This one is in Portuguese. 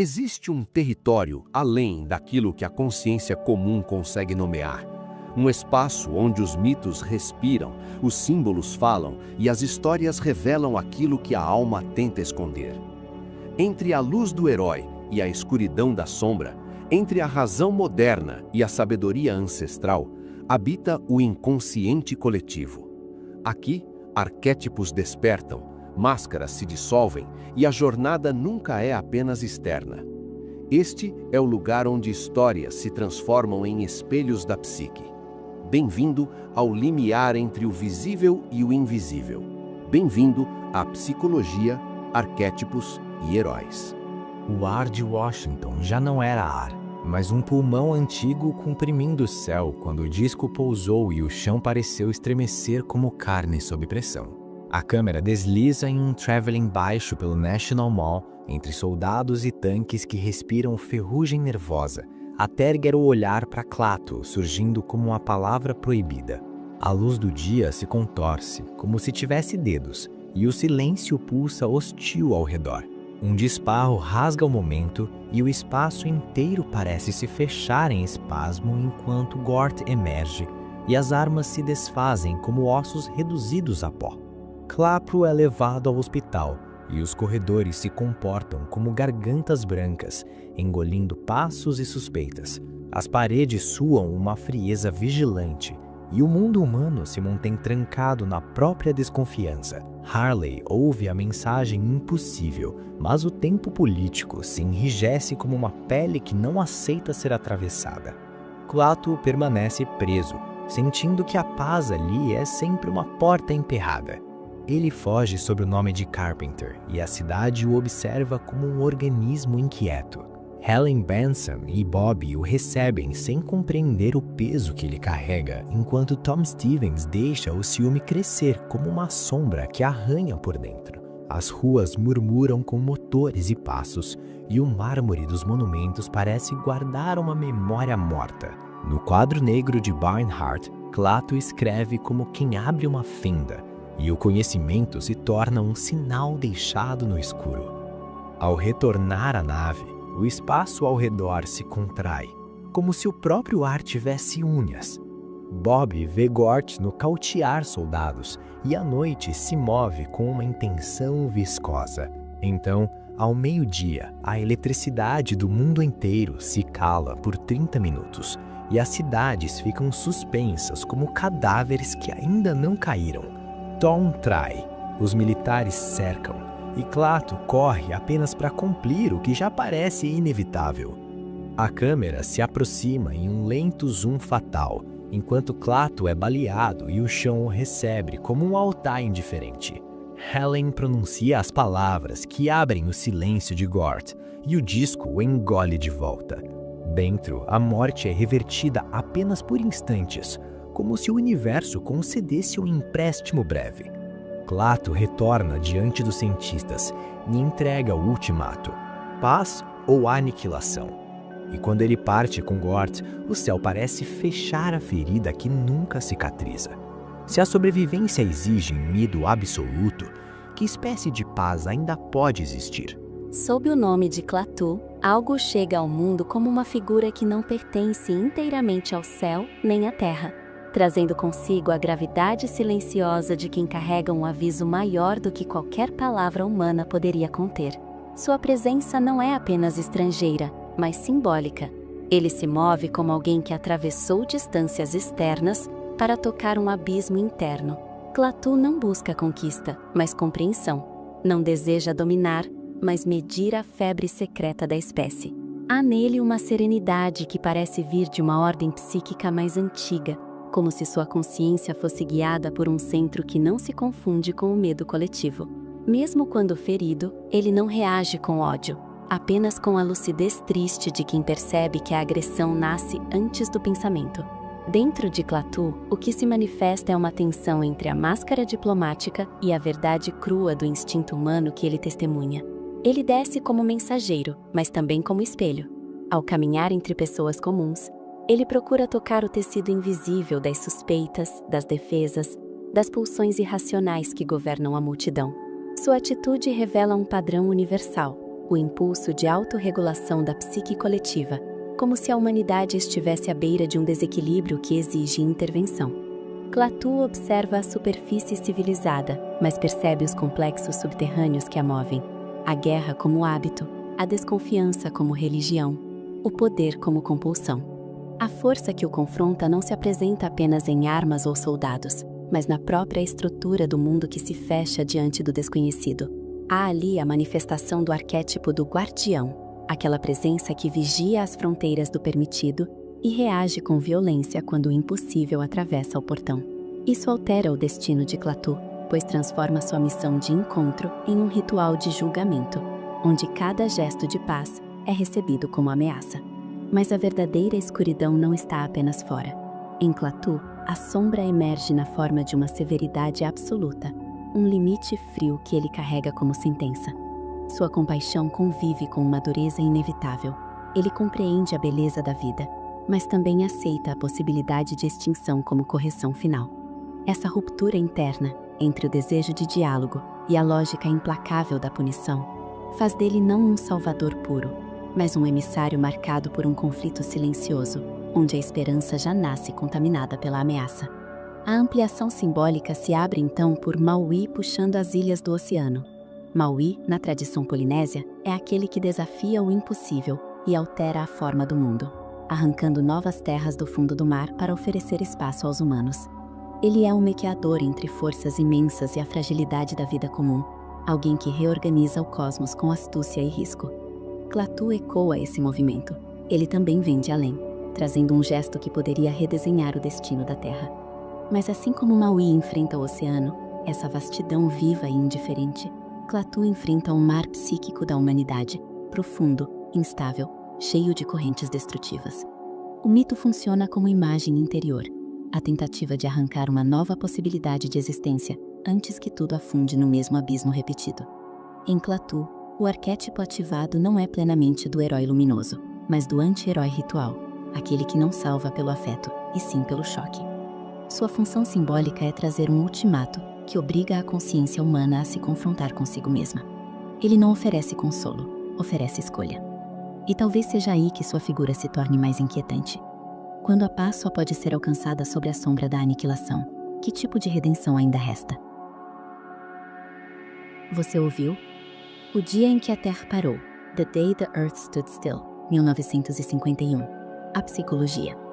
Existe um território além daquilo que a consciência comum consegue nomear. Um espaço onde os mitos respiram, os símbolos falam e as histórias revelam aquilo que a alma tenta esconder. Entre a luz do herói e a escuridão da sombra, entre a razão moderna e a sabedoria ancestral, habita o inconsciente coletivo. Aqui, arquétipos despertam, máscaras se dissolvem e a jornada nunca é apenas externa. Este é o lugar onde histórias se transformam em espelhos da psique. Bem-vindo ao limiar entre o visível e o invisível. Bem-vindo à psicologia, arquétipos e heróis. O ar de Washington já não era ar, mas um pulmão antigo comprimindo o céu quando o disco pousou e o chão pareceu estremecer como carne sob pressão. A câmera desliza em um traveling baixo pelo National Mall, entre soldados e tanques que respiram ferrugem nervosa, até erguer o olhar para Klaatu, surgindo como uma palavra proibida. A luz do dia se contorce, como se tivesse dedos, e o silêncio pulsa hostil ao redor. Um disparo rasga o momento e o espaço inteiro parece se fechar em espasmo enquanto Gort emerge e as armas se desfazem como ossos reduzidos a pó. Klaatu é levado ao hospital e os corredores se comportam como gargantas brancas, engolindo passos e suspeitas. As paredes suam uma frieza vigilante e o mundo humano se mantém trancado na própria desconfiança. Harley ouve a mensagem impossível, mas o tempo político se enrijece como uma pele que não aceita ser atravessada. Klaatu permanece preso, sentindo que a paz ali é sempre uma porta emperrada. Ele foge sob o nome de Carpenter e a cidade o observa como um organismo inquieto. Helen Benson e Bobby o recebem sem compreender o peso que ele carrega, enquanto Tom Stevens deixa o ciúme crescer como uma sombra que arranha por dentro. As ruas murmuram com motores e passos, e o mármore dos monumentos parece guardar uma memória morta. No quadro negro de Barnhart, Klaatu escreve como quem abre uma fenda, e o conhecimento se torna um sinal deixado no escuro. Ao retornar à nave, o espaço ao redor se contrai, como se o próprio ar tivesse unhas. Bob vê Gort nocautear soldados e a noite se move com uma intenção viscosa. Então, ao meio-dia, a eletricidade do mundo inteiro se cala por 30 minutos e as cidades ficam suspensas como cadáveres que ainda não caíram. Tom trai, os militares cercam, e Klaatu corre apenas para cumprir o que já parece inevitável. A câmera se aproxima em um lento zoom fatal, enquanto Klaatu é baleado e o chão o recebe como um altar indiferente. Helen pronuncia as palavras que abrem o silêncio de Gort, e o disco o engole de volta. Dentro, a morte é revertida apenas por instantes, como se o universo concedesse um empréstimo breve. Klaatu retorna diante dos cientistas e entrega o ultimato: paz ou aniquilação. E quando ele parte com Gort, o céu parece fechar a ferida que nunca cicatriza. Se a sobrevivência exige medo absoluto, que espécie de paz ainda pode existir? Sob o nome de Klaatu, algo chega ao mundo como uma figura que não pertence inteiramente ao céu nem à terra, trazendo consigo a gravidade silenciosa de quem carrega um aviso maior do que qualquer palavra humana poderia conter. Sua presença não é apenas estrangeira, mas simbólica. Ele se move como alguém que atravessou distâncias externas para tocar um abismo interno. Klaatu não busca conquista, mas compreensão. Não deseja dominar, mas medir a febre secreta da espécie. Há nele uma serenidade que parece vir de uma ordem psíquica mais antiga, como se sua consciência fosse guiada por um centro que não se confunde com o medo coletivo. Mesmo quando ferido, ele não reage com ódio, apenas com a lucidez triste de quem percebe que a agressão nasce antes do pensamento. Dentro de Klaatu, o que se manifesta é uma tensão entre a máscara diplomática e a verdade crua do instinto humano que ele testemunha. Ele desce como mensageiro, mas também como espelho. Ao caminhar entre pessoas comuns, ele procura tocar o tecido invisível das suspeitas, das defesas, das pulsões irracionais que governam a multidão. Sua atitude revela um padrão universal: o impulso de autorregulação da psique coletiva, como se a humanidade estivesse à beira de um desequilíbrio que exige intervenção. Klaatu observa a superfície civilizada, mas percebe os complexos subterrâneos que a movem. A guerra como hábito, a desconfiança como religião, o poder como compulsão. A força que o confronta não se apresenta apenas em armas ou soldados, mas na própria estrutura do mundo que se fecha diante do desconhecido. Há ali a manifestação do arquétipo do guardião, aquela presença que vigia as fronteiras do permitido e reage com violência quando o impossível atravessa o portão. Isso altera o destino de Klaatu, pois transforma sua missão de encontro em um ritual de julgamento, onde cada gesto de paz é recebido como ameaça. Mas a verdadeira escuridão não está apenas fora. Em Klaatu, a sombra emerge na forma de uma severidade absoluta, um limite frio que ele carrega como sentença. Sua compaixão convive com uma dureza inevitável. Ele compreende a beleza da vida, mas também aceita a possibilidade de extinção como correção final. Essa ruptura interna, entre o desejo de diálogo e a lógica implacável da punição, faz dele não um salvador puro, mas um emissário marcado por um conflito silencioso, onde a esperança já nasce contaminada pela ameaça. A ampliação simbólica se abre então por Maui puxando as ilhas do oceano. Maui, na tradição polinésia, é aquele que desafia o impossível e altera a forma do mundo, arrancando novas terras do fundo do mar para oferecer espaço aos humanos. Ele é um mequeador entre forças imensas e a fragilidade da vida comum, alguém que reorganiza o cosmos com astúcia e risco. Klaatu ecoa esse movimento. Ele também vem de além, trazendo um gesto que poderia redesenhar o destino da Terra. Mas assim como Maui enfrenta o oceano, essa vastidão viva e indiferente, Klaatu enfrenta um mar psíquico da humanidade, profundo, instável, cheio de correntes destrutivas. O mito funciona como imagem interior, a tentativa de arrancar uma nova possibilidade de existência, antes que tudo afunde no mesmo abismo repetido. Em Klaatu, o arquétipo ativado não é plenamente do herói luminoso, mas do anti-herói ritual, aquele que não salva pelo afeto, e sim pelo choque. Sua função simbólica é trazer um ultimato que obriga a consciência humana a se confrontar consigo mesma. Ele não oferece consolo, oferece escolha. E talvez seja aí que sua figura se torne mais inquietante. Quando a paz só pode ser alcançada sob a sombra da aniquilação, que tipo de redenção ainda resta? Você ouviu? O Dia em que a Terra Parou, The Day the Earth Stood Still, 1951. A Psicologia.